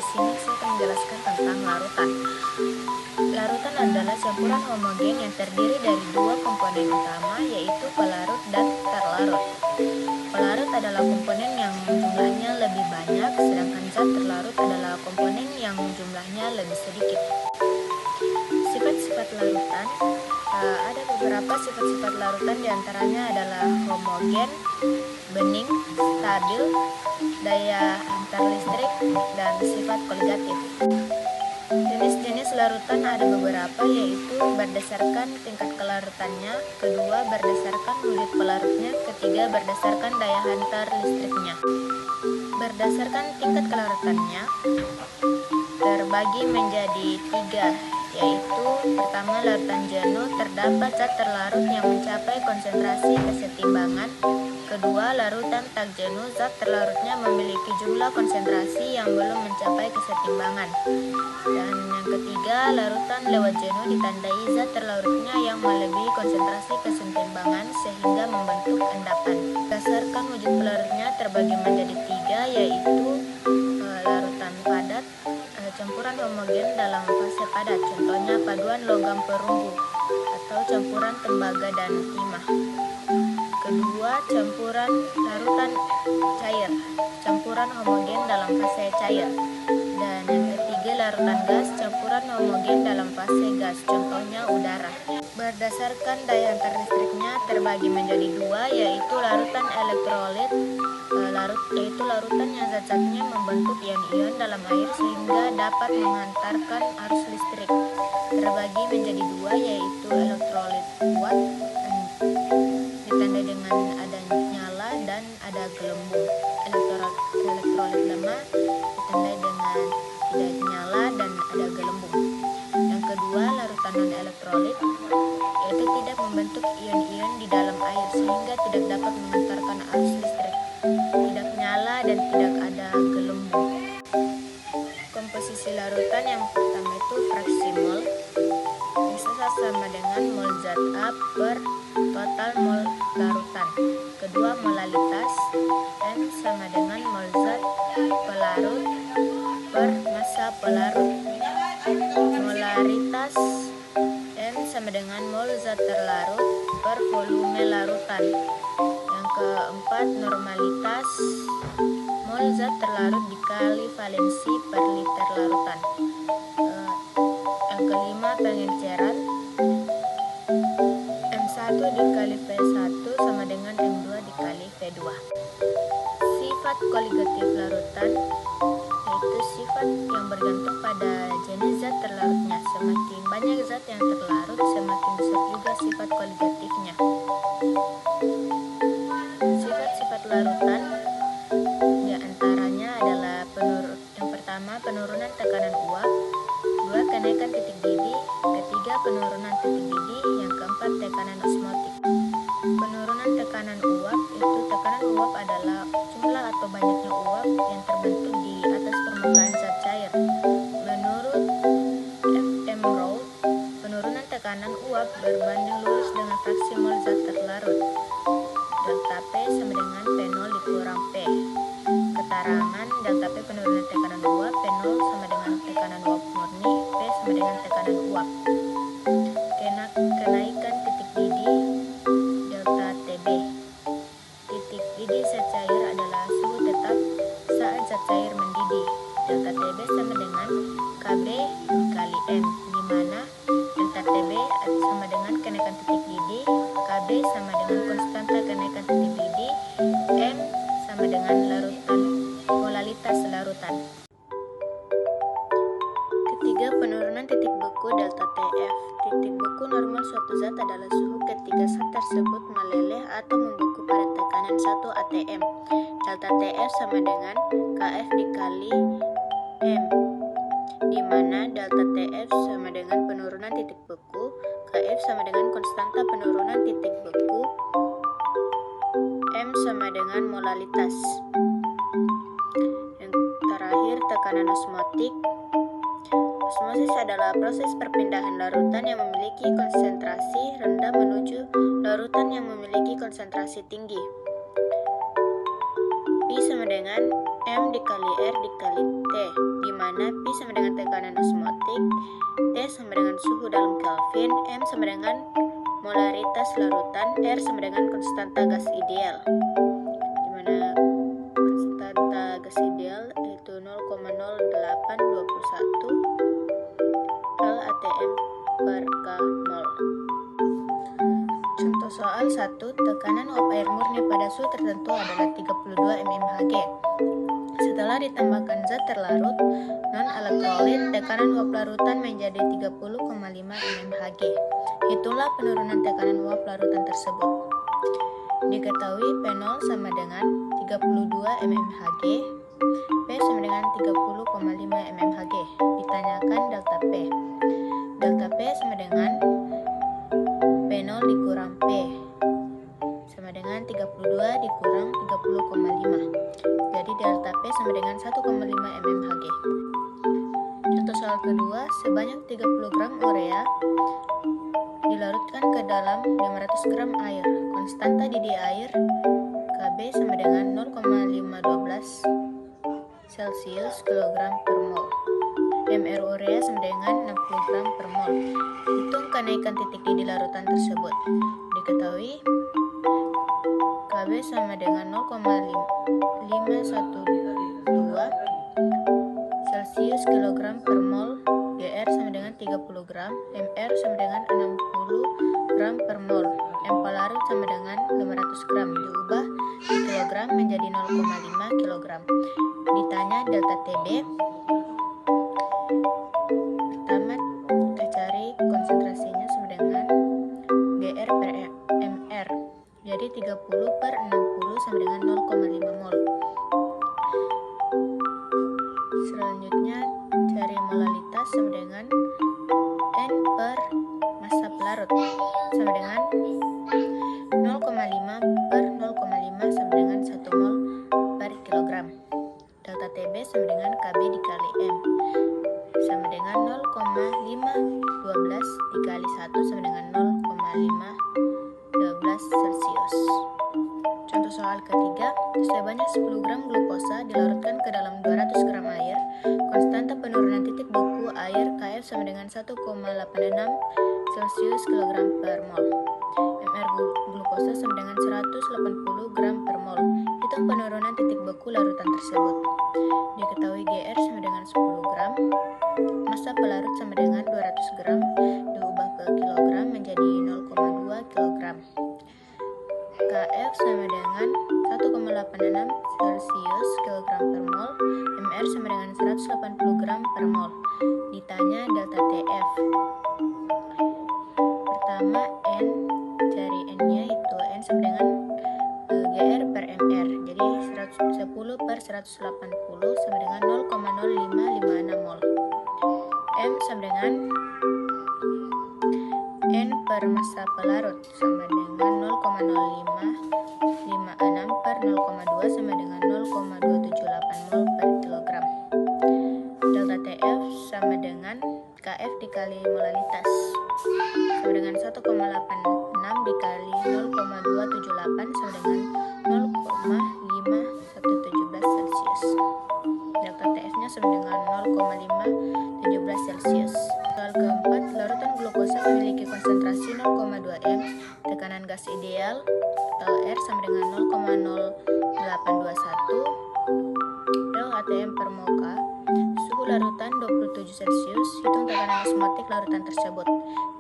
di sini saya akan menjelaskan tentang larutan. Larutan adalah campuran homogen yang terdiri dari dua komponen utama, yaitu pelarut dan terlarut. Pelarut adalah komponen yang jumlahnya lebih banyak, sedangkan zat terlarut adalah komponen yang jumlahnya lebih sedikit. Sifat-sifat larutan, ada beberapa sifat-sifat larutan, diantaranya adalah homogen, bening, stabil, daya antar listrik, dan sifat koligatif. Jenis-jenis larutan ada beberapa, yaitu berdasarkan tingkat kelarutannya, kedua berdasarkan wujud pelarutnya, ketiga berdasarkan daya hantar listriknya. Berdasarkan tingkat kelarutannya terbagi menjadi tiga, yaitu pertama, larutan jenuh, terdapat zat terlarut yang mencapai konsentrasi kesetimbangan. Kedua, larutan tak jenuh, zat terlarutnya memiliki jumlah konsentrasi yang belum mencapai kesetimbangan. Dan yang ketiga, larutan lewat jenuh ditandai zat terlarutnya yang melebihi konsentrasi kesetimbangan sehingga membentuk endapan. Berdasarkan wujud pelarutnya terbagi menjadi tiga, yaitu larutan padat, campuran homogen dalam fase padat, contohnya paduan logam perunggu atau campuran tembaga dan timah. Kedua, campuran larutan cair, campuran homogen dalam fase cair. Dan yang ketiga, larutan gas, campuran homogen dalam fase gas, contohnya udara. Berdasarkan daya antar listriknya terbagi menjadi dua, yaitu larutan elektrolit, yaitu larutan yang zat-zatnya membentuk ion-ion dalam air sehingga dapat menghantarkan arus listrik. Terbagi menjadi dua, yaitu elektrolit kuat, ditandai dengan ada nyala dan ada gelembung. Elektrolit lemah ditandai dengan tidak nyala dan ada gelembung. Yang kedua, larutan non-elektrolit, yaitu tidak membentuk ion-ion di dalam air sehingga tidak dapat menghantarkan arus listrik, tidak nyala dan tidak ada gelembung. Komposisi larutan yang pertama itu fraksi mol, bisa sama dengan mol zat A per total mol larutan. Kedua, molalitas, M sama dengan mol zat pelarut per massa pelarut. Molaritas, M sama dengan mol zat terlarut per volume larutan. Yang keempat, normalitas, mol zat terlarut dikali valensi per liter larutan. Yang kelima, pengenceran, M1 dikali V1 sama dengan M2 dikali V2. Sifat koligatif larutan, yaitu sifat yang bergantung pada jenis zat terlarutnya. Semakin banyak zat yang terlarut, semakin besar juga sifat koligatifnya. Sifat-sifat larutan diantaranya adalah yang pertama, penurunan tekanan uap. Dua, kenaikan titik didih. Ketiga, penurunan titik didih. Yang keempat, tekanan osmotik. Penurunan tekanan uap, itu tekanan uap adalah jumlah atau banyaknya uap yang terbentuk di atas permukaan zat cair. Menurut F.M. Rowe, penurunan tekanan uap berbanding lurus dengan fraksi mol zat terlarut. Delta P sama dengan P0 dikurang P. Keterangan delta P penurunan tekanan uap, P0 sama dengan tekanan uap murni, P sama dengan tekanan uap. Kenaikan titik didih, delta TB. Titik didih zat cair adalah suhu tetap saat zat cair mendidih. Delta TB sama dengan KB dikali M, di mana delta TB sama dengan kenaikan titik didih, KB sama dengan konstanta kenaikan titik didih, M sama dengan larutan, molalitas larutan. Ketiga, penurunan titik beku delta TF. Titik beku normal suatu zat adalah suhu ketika zat tersebut meleleh atau membeku pada tekanan 1 atm. Delta TF sama dengan KF dikali M, di mana delta TF sama dengan penurunan titik beku, KF sama dengan konstanta penurunan titik beku, M sama dengan molalitas. Yang terakhir, tekanan osmotik. Osmosis adalah proses perpindahan larutan yang memiliki konsentrasi rendah menuju larutan yang memiliki konsentrasi tinggi. Pi sama dengan M dikali R dikali T, di mana Pi sama dengan tekanan osmotik, T sama dengan suhu dalam Kelvin, M sama dengan molaritas larutan, R sama dengan konstanta gas ideal, di mana konstanta gas ideal yaitu 0,0821 LATM per K mol. Contoh soal 1, tekanan uap air murni pada suhu tertentu adalah 32 mmHg. Setelah ditambahkan zat terlarut non-elektrolit, tekanan uap larutan menjadi 30,5 mmHg. Hitunglah penurunan tekanan uap larutan tersebut. Diketahui P0 sama dengan 32 mmHg, P sama dengan 30,5 mmHg. Ditanyakan delta P. Delta P sama dengan P0 dikurang P sama dengan 32 dikurang 30,5. Jadi delta P sama dengan 1,5 mmHg. Contoh soal kedua, sebanyak 30 gram urea dilarutkan ke dalam 500 gram air. Konstanta didih air Kb sama dengan 0,512 Celsius kilogram per mol. MR urea sama dengan 60 gram per mol. Hitung kenaikan titik didih larutan tersebut. Diketahui Kb sama dengan 0,512 Celsius kilogram per mol, Gr sama dengan 30 gram, Mr sama dengan 60 gram per mol, M pelarut sama dengan 500 gram, diubah di kilogram menjadi 0,5 kilogram. Ditanya delta Tb. Pertama, kita cari konsentrasinya sama dengan Gr per Mr. Jadi 30 per 60 sama dengan 0,5 mol. Selanjutnya cari molalitas sama dengan N per massa pelarut sama dengan 0,5 per 0,5 sama dengan 1 mol per kilogram. Delta Tb sama dengan Kb dikali M sama dengan 0,512 dikali 1 sama dengan 0,512 Celsius. Contoh soal ketiga, sebanyak 10 gram glukosa dilarutkan ke dalam 200 gram air. Konstanta penurunan titik beku air Kf sama dengan 1,86 Celsius kilogram per mol. MR glukosa sama dengan 180 gram per mol. Hitung penurunan titik beku larutan tersebut. Diketahui Gr sama dengan 10 gram. Massa pelarut sama dengan 200 gram diubah ke kilogram menjadi 0,2 kilogram. Kf sama dengan 1,86 Celsius kilogram per mol, Mr sama dengan 180 gram per mol. Ditanya delta Tf. Pertama N, cari N-nya itu N sama dengan Gr per Mr. Jadi 10 per 180 sama dengan 0,0556 mol. M sama dengan N per massa pelarut sama dengan 0,0556 per 0,2 sama dengan 0,278 mol per kilogram. Delta Tf sama dengan Kf dikali molalitas sama dengan 1,86 dikali 0,278 sama dengan 0,5117 Celsius. Delta Tf nya sama dengan 0,517 Celsius. Soal keempat, larutan glukosa memiliki konsentrasi 0,2 m, tekanan gas ideal R sama dengan 0,0821 LATM per mol K, suhu larutan 27 Celsius, hitung tekanan osmotik larutan tersebut.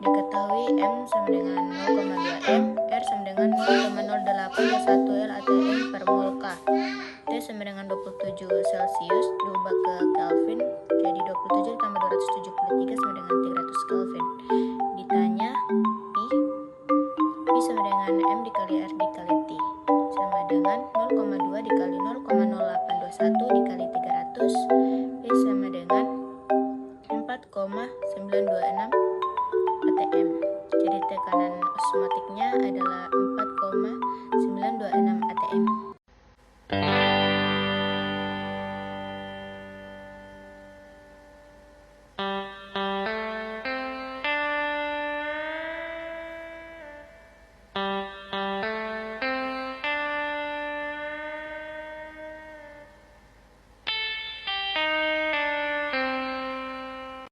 Diketahui M sama dengan 0,2 m, R sama dengan 0,0821 LATM per mol K, T sama dengan 27 Celsius diubah ke Kelvin, jadi 27 ditambah 273 sama dengan 300 Kelvin. Ditanya Pi sama dengan M dikali R dikali T sama dengan 0,2 dikali 0,0821 dikali 300, P sama dengan 4,926 atm. Jadi tekanan osmotiknya adalah 4,926